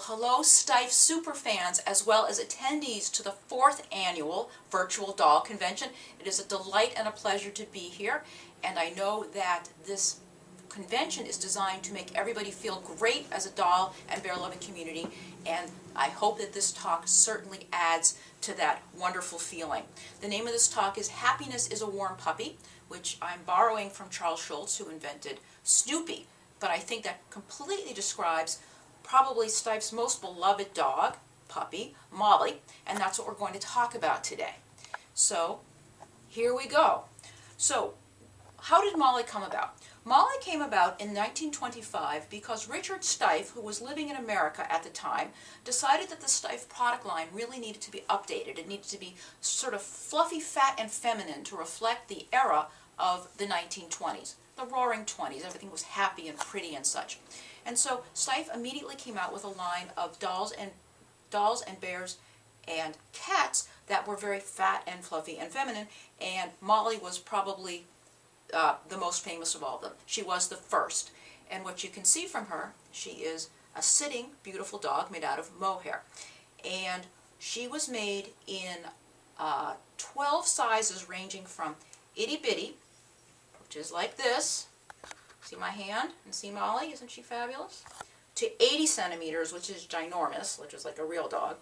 hello Steiff superfans as well as attendees to the 4th annual Virtual Doll Convention. It is a delight and a pleasure to be here, and I know that this convention is designed to make everybody feel great as a doll and bear-loving community, and I hope that this talk certainly adds to that wonderful feeling. The name of this talk is Happiness is a Warm Puppy, which I'm borrowing from Charles Schulz, who invented Snoopy, but I think that completely describes probably Steiff's most beloved dog, puppy, Molly, and that's what we're going to talk about today. So here we go. So how did Molly come about? Molly came about in 1925 because Richard Steiff, who was living in America at the time, decided that the Steiff product line really needed to be updated. It needed to be sort of fluffy, fat, and feminine to reflect the era of the 1920s, the roaring 20s. Everything was happy and pretty and such. And so Steiff immediately came out with a line of dolls and bears and cats that were very fat and fluffy and feminine, and Molly was probably the most famous of all of them. She was the first, and what you can see from her, she is a sitting, beautiful dog made out of mohair, and she was made in 12 sizes ranging from itty-bitty, which is like this, see my hand, and see Molly, isn't she fabulous, to 80 centimeters, which is ginormous, which is like a real dog,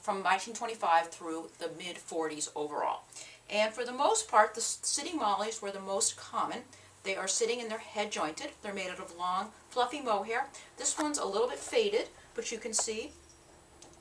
from 1925 through the mid-40s overall. And for the most part, the sitting Mollies were the most common. They are sitting and they're head jointed. They're made out of long, fluffy mohair. This one's a little bit faded, but you can see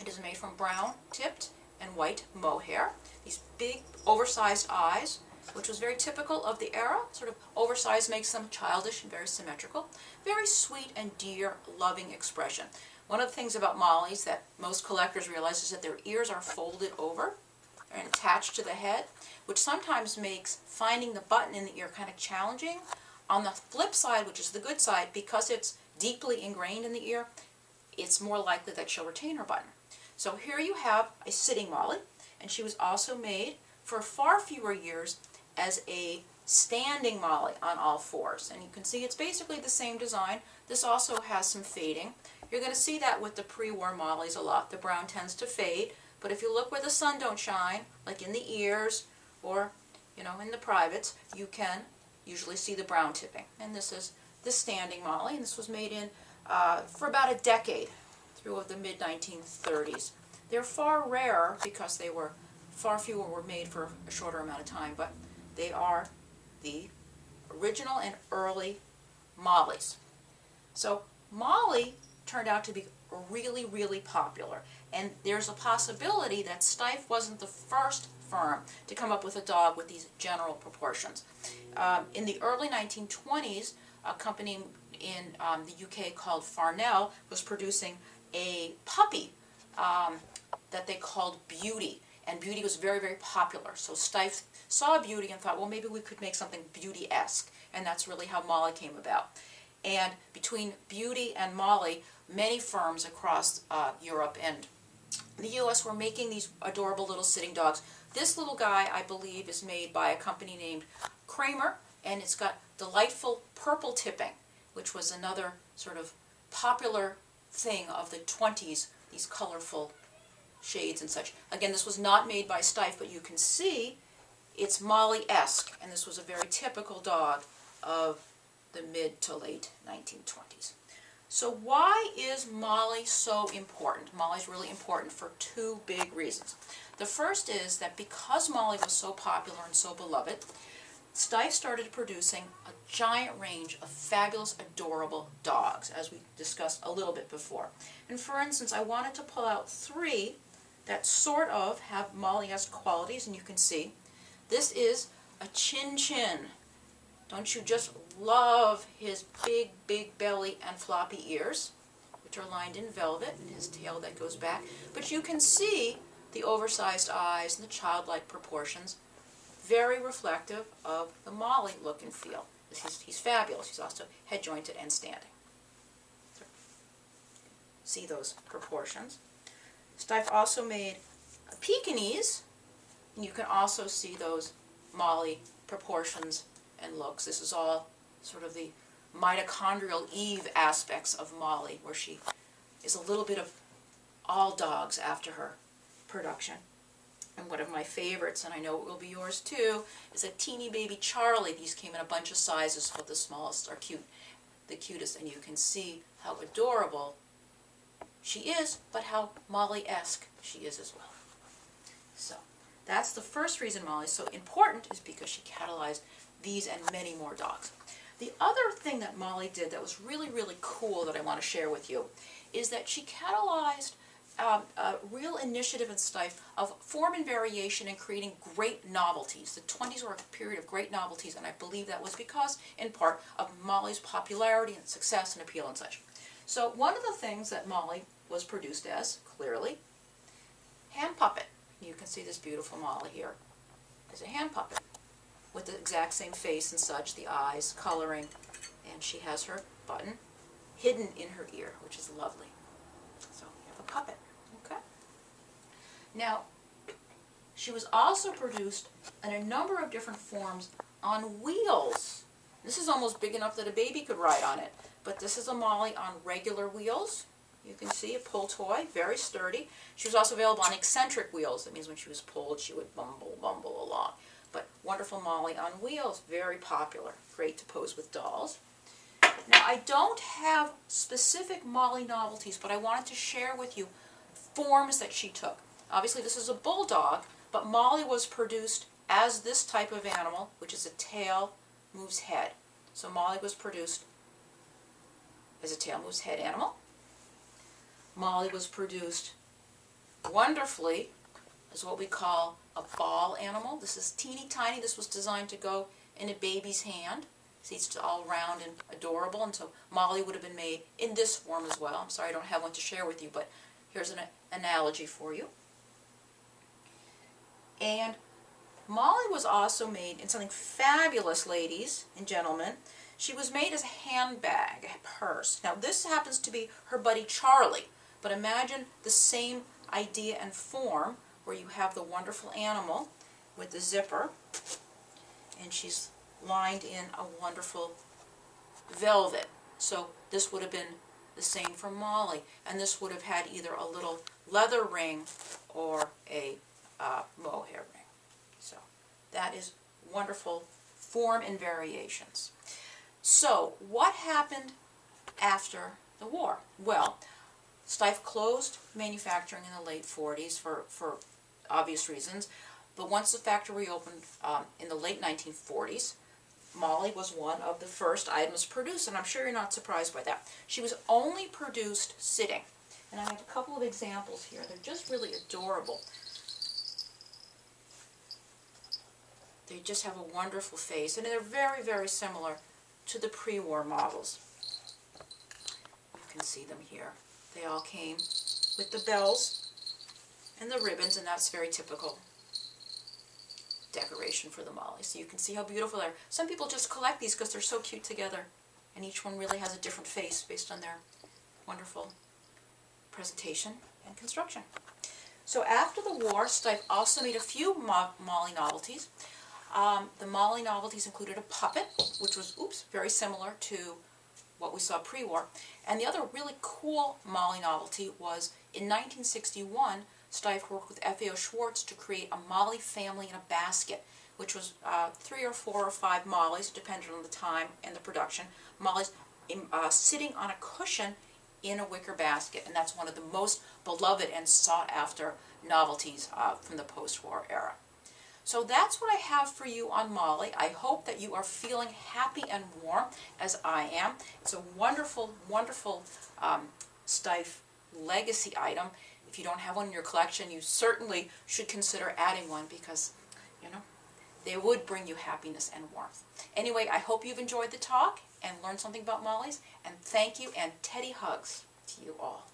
it is made from brown tipped and white mohair. These big, oversized eyes, which was very typical of the era. Sort of oversized makes them childish and very symmetrical. Very sweet and dear, loving expression. One of the things about Mollies that most collectors realize is that their ears are folded over and attached to the head, which sometimes makes finding the button in the ear kind of challenging. On the flip side, which is the good side, because it's deeply ingrained in the ear, it's more likely that she'll retain her button. So here you have a sitting Molly, and she was also made for far fewer years as a standing Molly on all fours. And you can see it's basically the same design. This also has some fading. You're going to see that with the pre-war Mollies a lot. The brown tends to fade. But if you look where the sun don't shine, like in the ears or, in the privates, you can usually see the brown tipping. And this is the standing Molly, and this was made in for about a decade through the mid-1930s. They're far rarer because far fewer were made for a shorter amount of time, but they are the original and early Mollies. So Molly turned out to be really, really popular. And there's a possibility that Steiff wasn't the first firm to come up with a dog with these general proportions. In the early 1920s, a company in the UK called Farnell was producing a puppy that they called Beauty. And Beauty was very, very popular. So Steiff saw Beauty and thought, well, maybe we could make something Beauty-esque. And that's really how Molly came about. And between Beauty and Molly, many firms across Europe and the U.S. were making these adorable little sitting dogs. This little guy, I believe, is made by a company named Kramer, and it's got delightful purple tipping, which was another sort of popular thing of the 20s, these colorful shades and such. Again, this was not made by Steiff, but you can see it's Molly-esque, and this was a very typical dog of the mid to late 1920s. So why is Molly so important? Molly's really important for two big reasons. The first is that because Molly was so popular and so beloved, Steiff started producing a giant range of fabulous, adorable dogs, as we discussed a little bit before. And for instance, I wanted to pull out three that sort of have Molly-esque qualities, and you can see. This is a Chin Chin. Don't you just love his big, big belly and floppy ears, which are lined in velvet, and his tail that goes back. But you can see the oversized eyes and the childlike proportions, very reflective of the Molly look and feel. He's fabulous. He's also head jointed and standing. So, see those proportions. Steiff also made a Pekinese, and you can also see those Molly proportions and looks. This is all sort of the mitochondrial Eve aspects of Molly, where she is a little bit of all dogs after her production. And one of my favorites, and I know it will be yours too, is a teeny baby Charlie. These came in a bunch of sizes, but the smallest are cute, the cutest, and you can see how adorable she is, but how Molly-esque she is as well. So that's the first reason Molly's so important, is because she catalyzed these and many more dogs. The other thing that Molly did that was really, really cool that I want to share with you is that she catalyzed a real initiative in Steiff of form and variation and creating great novelties. The 20s were a period of great novelties, and I believe that was because, in part, of Molly's popularity and success and appeal and such. So one of the things that Molly was produced as, clearly, hand puppet. You can see this beautiful Molly here is a hand puppet with the exact same face and such, the eyes, coloring, and she has her button hidden in her ear, which is lovely. So you have a puppet. Okay. Now, she was also produced in a number of different forms on wheels. This is almost big enough that a baby could ride on it, but this is a Molly on regular wheels. You can see a pull toy, very sturdy. She was also available on eccentric wheels. That means when she was pulled, she would bumble along. But wonderful Molly on wheels, very popular, great to pose with dolls. Now, I don't have specific Molly novelties, but I wanted to share with you forms that she took. Obviously, this is a bulldog, but Molly was produced as this type of animal, which is a tail moves head. So Molly was produced as a tail moves head animal. Molly was produced wonderfully as what we call a ball animal. This is teeny tiny. This was designed to go in a baby's hand. See, it's all round and adorable, and so Molly would have been made in this form as well. I'm sorry I don't have one to share with you, but here's an analogy for you. And Molly was also made in something fabulous, ladies and gentlemen. She was made as a handbag purse. Now, this happens to be her buddy Charlie, but imagine the same idea and form where you have the wonderful animal with the zipper, and she's lined in a wonderful velvet. So this would have been the same for Molly, and this would have had either a little leather ring or a mohair ring. So that is wonderful form and variations. So what happened after the war? Well, Steiff closed manufacturing in the late 40s for obvious reasons, but once the factory opened in the late 1940s, Molly was one of the first items produced, and I'm sure you're not surprised by that. She was only produced sitting, and I have a couple of examples here. They're just really adorable. They just have a wonderful face, and they're very, very similar to the pre-war models. You can see them here. They all came with the bells and the ribbons, and that's very typical decoration for the Molly. So you can see how beautiful they are. Some people just collect these because they're so cute together, and each one really has a different face based on their wonderful presentation and construction. So after the war, Steiff also made a few Molly novelties. The Molly novelties included a puppet, which was, very similar to what we saw pre-war. And the other really cool Molly novelty was, in 1961, Steiff worked with F.A.O. Schwartz to create a Molly family in a basket, which was 3 or 4 or 5 Mollys, depending on the time and the production. Mollys sitting on a cushion in a wicker basket, and that's one of the most beloved and sought-after novelties from the post-war era. So that's what I have for you on Molly. I hope that you are feeling happy and warm as I am. It's a wonderful, wonderful Steiff legacy item. If you don't have one in your collection, you certainly should consider adding one because, they would bring you happiness and warmth. Anyway, I hope you've enjoyed the talk and learned something about Molly's. And thank you, and Teddy hugs to you all.